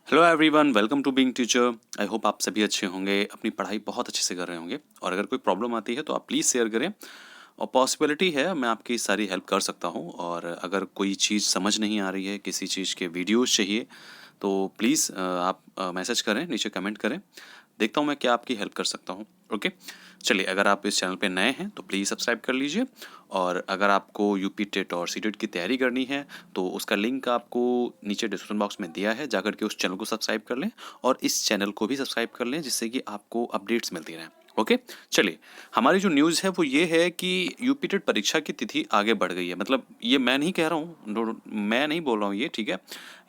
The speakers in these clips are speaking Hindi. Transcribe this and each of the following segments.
Hello everyone, welcome to being teacher. I hope आप सभी अच्छे होंगे, अपनी पढ़ाई बहुत अच्छे से कर रहे होंगे। और अगर कोई प्रॉब्लम आती है तो आप प्लीज़ शेयर करें। और पॉसिबिलिटी है मैं आपकी सारी हेल्प कर सकता हूँ। और अगर कोई चीज़ समझ नहीं आ रही है, किसी चीज़ के वीडियोस चाहिए, तो प्लीज़ आप मैसेज करें, नीचे कमेंट करें। देखता हूँ मैं क्या आपकी हेल्प कर सकता हूँ। ओके, चलिए, अगर आप इस चैनल पे नए हैं तो प्लीज़ सब्सक्राइब कर लीजिए। और अगर आपको यूपी टेट और सी टेट की तैयारी करनी है तो उसका लिंक आपको नीचे डिस्क्रिप्शन बॉक्स में दिया है, जाकर के उस चैनल को सब्सक्राइब कर लें। और इस चैनल को भी सब्सक्राइब कर लें, जिससे कि आपको अपडेट्स मिलती रहें। ओके, चलिए, हमारी जो न्यूज़ है वो ये है कि यूपी टेट परीक्षा की तिथि आगे बढ़ गई है। मतलब ये मैं नहीं कह रहा हूँ, मैं नहीं बोल रहा हूँ ये, ठीक है।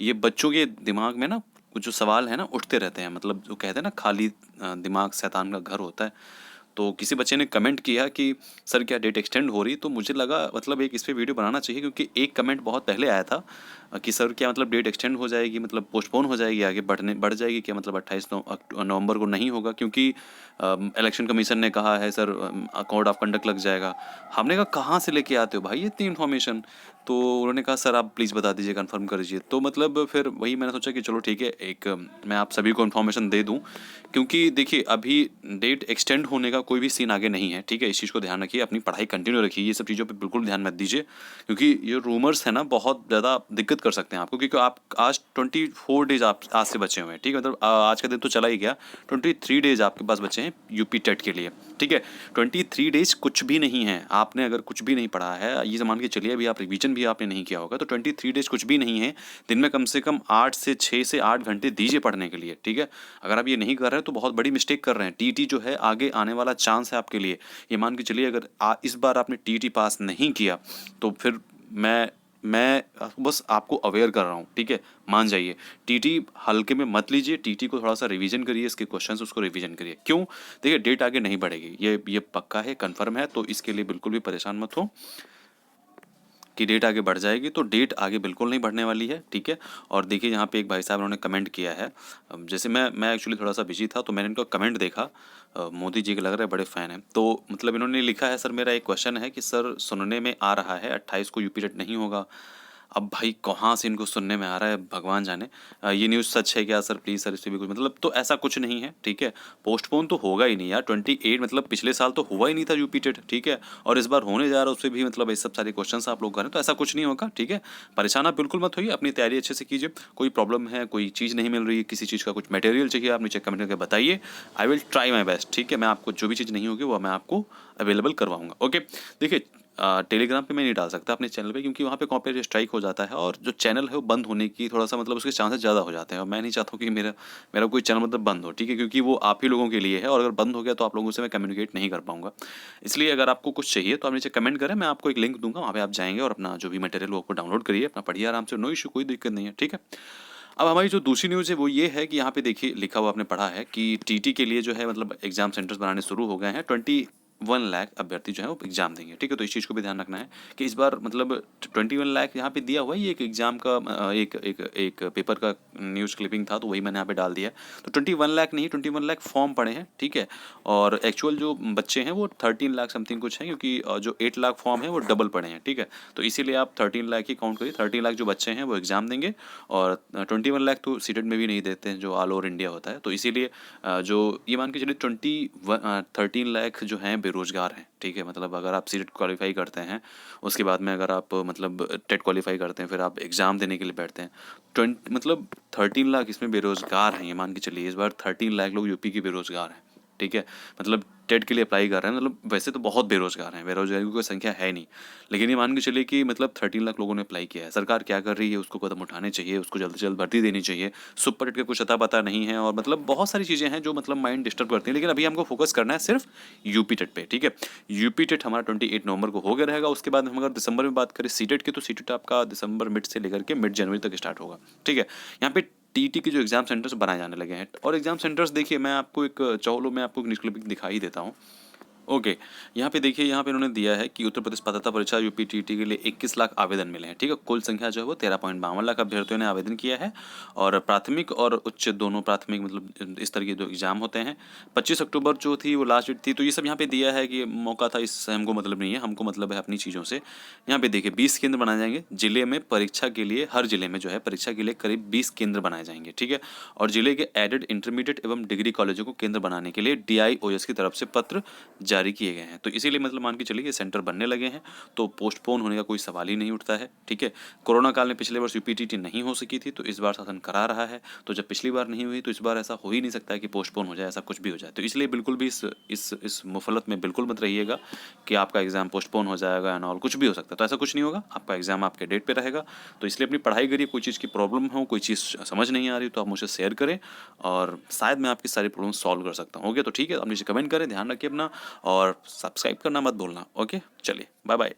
ये बच्चों के दिमाग में ना कुछ जो सवाल है ना उठते रहते हैं। मतलब जो कहते हैं ना, खाली दिमाग शैतान का घर होता है। तो किसी बच्चे ने कमेंट किया कि सर क्या डेट एक्सटेंड हो रही, तो मुझे लगा मतलब एक इस पे वीडियो बनाना चाहिए, क्योंकि एक कमेंट बहुत पहले आया था कि सर क्या मतलब डेट एक्सटेंड हो जाएगी, मतलब पोस्टपोन हो जाएगी, आगे बढ़ जाएगी क्या, मतलब 28 नवंबर को नहीं होगा, क्योंकि इलेक्शन कमीशन ने कहा है सर कोड ऑफ कंडक्ट लग जाएगा। हमने कहा कहाँ से लेके आते हो भाई इतनी इन्फॉर्मेशन। तो उन्होंने कहा सर आप प्लीज़ बता दीजिए, कंफर्म कर दीजिए। तो मतलब फिर वही मैंने सोचा कि चलो ठीक है, एक मैं आप सभी को इन्फॉर्मेशन दे दूं। क्योंकि देखिए, अभी डेट एक्सटेंड होने का कोई भी सीन आगे नहीं है, ठीक है। इस चीज़ को ध्यान रखिए, अपनी पढ़ाई कंटिन्यू रखिए, ये सब चीज़ों पे बिल्कुल ध्यान मत दीजिए। क्योंकि ये रूमर्स है ना बहुत ज़्यादा दिक्कत कर सकते हैं आपको, क्योंकि आप आज 24 डेज आप आज से बचे हुए हैं, ठीक है। मतलब आज का दिन तो चला ही गया, 23 डेज आपके पास बचे हैं यूपी टेट के लिए, ठीक है। 23 डेज कुछ भी नहीं है। आपने अगर कुछ भी नहीं पढ़ा है, ये मान के चलिए अभी आप रिवीजन भी आपने नहीं किया होगा, तो 23 डेज कुछ भी नहीं है। दिन में कम से कम 6 से 8 घंटे दीजिए पढ़ने के लिए, ठीक है। अगर आप ये नहीं कर रहे हैं तो बहुत बड़ी मिस्टेक कर रहे हैं। टीटी जो है आगे आने वाला चांस है आपके लिए। ये मान के चलिए, अगर इस बार आपने टीटी पास नहीं किया तो फिर मैं बस आपको अवेयर कर रहा हूँ, ठीक है। मान जाइए, टीटी हल्के में मत लीजिए, टीटी को थोड़ा सा रिवीजन करिए, इसके क्वेश्चंस उसको रिवीजन करिए। क्यों? देखिए, डेट आगे नहीं बढ़ेगी, ये पक्का है, कंफर्म है। तो इसके लिए बिल्कुल भी परेशान मत हो कि डेट आगे बढ़ जाएगी। तो डेट आगे बिल्कुल नहीं बढ़ने वाली है, ठीक है। और देखिए, यहाँ पे एक भाई साहब उन्होंने कमेंट किया है। जैसे मैं एक्चुअली थोड़ा सा बिजी था, तो मैंने इनका कमेंट देखा। मोदी जी के लग रहा है बड़े फ़ैन हैं। तो मतलब इन्होंने लिखा है, सर मेरा एक क्वेश्चन है कि सर सुनने में आ रहा है 28 को यूपी टेट नहीं होगा। अब भाई कहाँ से इनको सुनने में आ रहा है भगवान जाने। ये न्यूज़ सच है क्या सर, प्लीज़ सर इस पे भी कुछ, मतलब तो ऐसा कुछ नहीं है, ठीक है। पोस्टपोन तो होगा ही नहीं यार। 28 मतलब पिछले साल तो हुआ ही नहीं था यूपी टेट, ठीक है। और इस बार होने जा रहा है, उससे भी मतलब ये सब सारे क्वेश्चन आप लोग करें, तो ऐसा कुछ नहीं होगा, ठीक है। परेशान आप बिल्कुल मत होइए, अपनी तैयारी अच्छे से कीजिए। कोई प्रॉब्लम है, कोई चीज़ नहीं मिल रही है, किसी चीज़ का कुछ मटेरियल चाहिए, आप नीचे कमेंट करके बताइए। I will try my best, ठीक है। मैं आपको जो भी चीज़ नहीं होगी वो मैं आपको अवेलेबल करवाऊंगा। ओके, देखिए, टेलीग्राम पे मैं नहीं डाल सकता अपने चैनल पे, क्योंकि वहाँ पे कॉपीराइट स्ट्राइक हो जाता है, और जो चैनल है वो बंद होने की थोड़ा सा मतलब उसके चांसेस ज़्यादा हो जाते हैं। और मैं नहीं चाहता हूँ कि मेरा मेरा कोई चैनल मतलब बंद हो, ठीक है। क्योंकि वो आप ही लोगों के लिए है, और अगर बंद हो गया तो आप लोगों से मैं कम्युनिकेट नहीं कर पाऊंगा। इसलिए अगर आपको कुछ चाहिए तो आप नीचे कमेंट करें, मैं आपको एक लिंक दूंगा, वहाँ पे आप जाएंगे और अपना जो भी मटेरियल वो आपको डाउनलोड करिए, अपना पढ़िए आराम से, नो इशू, कोई दिक्कत नहीं है, ठीक है। अब हमारी जो दूसरी न्यूज़ है वो ये है कि यहाँ पे देखिए, लिखा हुआ आपने पढ़ा है कि टीटी के लिए जो है मतलब एग्जाम सेंटर्स बनाने शुरू हो गए हैं। 21 लाख अभ्यर्थी जो है वो एग्जाम देंगे, ठीक है। तो इस चीज़ को भी ध्यान रखना है कि इस बार मतलब 21 लाख यहाँ पे दिया हुआ है। ये एक एग्जाम का एक एक एक पेपर का न्यूज़ क्लिपिंग था, तो वही मैंने यहाँ पे डाल दिया है। तो 21 लाख नहीं, 21 लाख फॉर्म पड़े हैं, ठीक है। और एक्चुअल जो बच्चे हैं वो 13 लाख समथिंग कुछ हैं, क्योंकि जो 8 लाख फॉर्म है वो डबल पड़े हैं, ठीक है। तो इसीलिए आप 13 लाख ही काउंट करिए। 13 लाख जो बच्चे हैं वो एग्ज़ाम देंगे। और 21 लाख तो सीटेट में भी नहीं देते हैं, जो ऑल ओवर इंडिया होता है। तो इसीलिए जो ये मान के चलिए 13 लाख जो हैं बेरोजगार हैं, ठीक है। मतलब अगर आप सीटेट क्वालिफाई करते हैं, उसके बाद में अगर आप मतलब टेट क्वालिफाई करते हैं, फिर आप एग्ज़ाम देने के लिए बैठते हैं, 20 मतलब 13 लाख इसमें बेरोजगार हैं। ये मान के चलिए इस बार 13 लाख लोग यूपी के बेरोजगार हैं, ठीक है। मतलब टेट के लिए अप्लाई कर रहे हैं, मतलब वैसे तो बहुत बेरोजगार हैं, बेरोजगारी की कोई संख्या है नहीं। लेकिन ये मान के चलिए कि मतलब 13 लाख लोगों ने अप्लाई किया है। सरकार क्या कर रही है, उसको कदम उठाने चाहिए, उसको जल्द से जल्द भर्ती देनी चाहिए। सुपर टेट का कुछ अता पता नहीं है, और मतलब बहुत सारी चीज़ें हैं जो मतलब माइंड डिस्टर्ब करती हैं। लेकिन अभी हमको फोकस करना है सिर्फ यूपी टेट पे, ठीक है। यूपी टेट हमारा 28 नवंबर को हो गया रहेगा। उसके बाद हम अगर दिसंबर में बात करें सी टेट की, तो सी टेट आपका दिसंबर मिड से लेकर के मिड जनवरी तक स्टार्ट होगा, ठीक है। यहाँ पे टीटी के जो एग्जाम सेंटर्स बनाए जाने लगे हैं, और एग्जाम सेंटर्स देखिए, मैं आपको एक चाहो लो मैं आपको एक क्लिपिंग दिखा ही देता हूँ। ओके, यहाँ पे देखिए, यहाँ पे इन्होंने दिया है कि उत्तर प्रदेश पात्रता परीक्षा यूपीटीटी के लिए 21 लाख आवेदन मिले हैं, ठीक है। कुल संख्या जो है वो 13.52 लाख अभ्यर्थियों ने आवेदन किया है और प्राथमिक और उच्च दोनों, प्राथमिक मतलब इस तरह के जो एग्जाम होते हैं, 25 अक्टूबर जो थी वो लास्ट डेट थी। तो ये सब यहाँ पे दिया है कि मौका था, इससे हमको मतलब नहीं है, हमको मतलब है अपनी चीज़ों से। यहाँ पे देखिए 20 केंद्र बनाए जाएंगे जिले में परीक्षा के लिए, हर जिले में जो है परीक्षा के लिए करीब 20 केंद्र बनाए जाएंगे, ठीक है। और जिले के एडेड इंटरमीडिएट एवं डिग्री कॉलेजों को केंद्र बनाने के लिए DIOS की तरफ से पत्र जारी किए गए हैं। तो इसीलिए मतलब मान के चलिए सेंटर बनने लगे हैं, तो पोस्टपोन होने का कोई सवाल ही नहीं उठता है, ठीक है। कोरोना काल में पिछले वर्ष यूपीटीटी नहीं हो सकी थी, तो इस बार शासन करा रहा है। तो जब पिछली बार नहीं हुई, तो इस बार ऐसा हो ही नहीं सकता है कि पोस्टपोन हो जाए, ऐसा कुछ भी हो जाए। तो इसलिए बिल्कुल भी इस मुफलत में बिल्कुल मत रहिएगा कि आपका एग्जाम पोस्टपोन हो जाएगा एंड ऑल, कुछ भी हो सकता है। तो ऐसा कुछ नहीं होगा, आपका एग्जाम आपके डेट पे रहेगा। तो इसलिए अपनी पढ़ाई करिए, कोई चीज़ की प्रॉब्लम हो, कोई चीज़ समझ नहीं आ रही तो आप मुझे शेयर करें और शायद मैं आपकी सारी प्रॉब्लम सॉल्व कर सकता हूँ। ओके, तो ठीक है, आप नीचे कमेंट करें, ध्यान रखिए अपना और सब्सक्राइब करना मत भूलना। ओके, चलिए, बाय बाय।